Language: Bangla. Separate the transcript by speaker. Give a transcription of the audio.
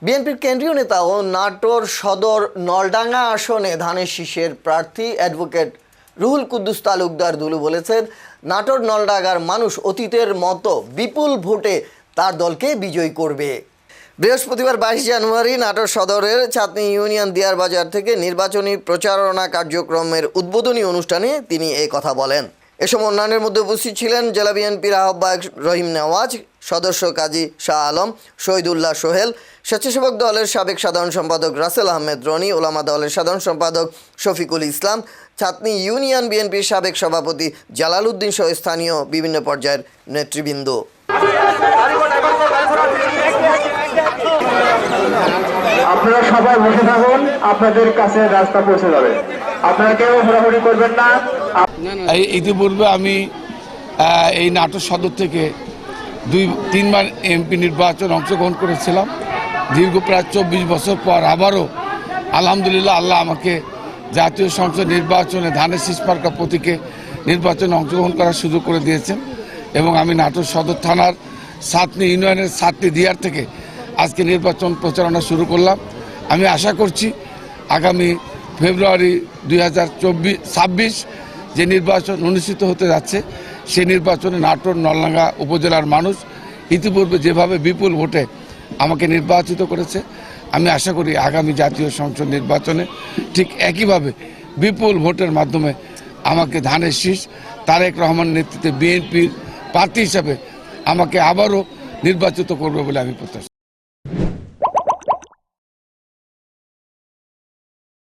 Speaker 1: বিএনপির কেন্দ্রীয় নেতা ও নাটোর সদর নলডাঙ্গা আসনে ধানের শীষের প্রার্থী অ্যাডভোকেট রুহুল কুদ্দুস তালুকদার দুলু বলেছেন, নাটোর নলডাঙ্গার মানুষ অতীতের মতো বিপুল ভোটে তার দলকে বিজয়ী করবে। বৃহস্পতিবার 22 জানুয়ারি নাটোর সদরের চাঁদনী ইউনিয়ন দিয়ার বাজার থেকে নির্বাচনী প্রচারণা কার্যক্রমের উদ্বোধনী অনুষ্ঠানে তিনি এই কথা বলেন। এ সময় অন্যান্যের মধ্যে উপস্থিত ছিলেন জেলা বিএনপির আহ্বায়ক রহিম নেওয়াজ, সদস্য কাজী শাহ আলম, শহীদুল্লাহ সোহেল, স্বেচ্ছাসেবক দলের সাবেক সাধারণ সম্পাদক রাসেল আহমেদ রনি, ওলামা দলের সাধারণ সম্পাদক শফিকুল ইসলাম, চাঁদনী ইউনিয়ন বিএনপির সাবেক সভাপতি জালাল উদ্দিন সহ স্থানীয় বিভিন্ন পর্যায়ের নেতৃবৃন্দ।
Speaker 2: আপনারা সবাই বসে থাকুন, আপনাদের কাছে রাস্তা পৌঁছে যাবে, আপনারা কেউ ঘোরাঘুরি করবেন না।
Speaker 3: ইতিপূর্বে আমি এই নাটোর সদর থেকে 2-3 বার এমপি নির্বাচন অংশগ্রহণ করেছিলাম। দীর্ঘ প্রায় 24 বছর পর আবারও আলহামদুলিল্লাহ আল্লাহ আমাকে জাতীয় সংসদ নির্বাচনে ধানের শীষ মার্কা প্রতীকে নির্বাচনে অংশগ্রহণ করার সুযোগ করে দিয়েছেন এবং আমি নাটোর সদর থানার চাঁদনী ইউনিয়নের 7টি দিয়ার থেকে আজকে নির্বাচন প্রচারণা শুরু করলাম। আমি আশা করছি আগামী ফেব্রুয়ারি 2026 যে নির্বাচন অনুষ্ঠিত হতে যাচ্ছে সেই নির্বাচনে নাটোর নলডাঙ্গা উপজেলার মানুষ ইতিপূর্বে যেভাবে বিপুল ভোটে আমাকে নির্বাচিত করেছে, আমি আশা করি আগামী জাতীয় সংসদ নির্বাচনে ঠিক একইভাবে বিপুল ভোটের মাধ্যমে আমাকে ধানের শীষ তারেক রহমান নেতৃত্বে বিএনপির প্রার্থী হিসাবে আমাকে আবারও নির্বাচিত করবে বলে আমি প্রত্যাশা।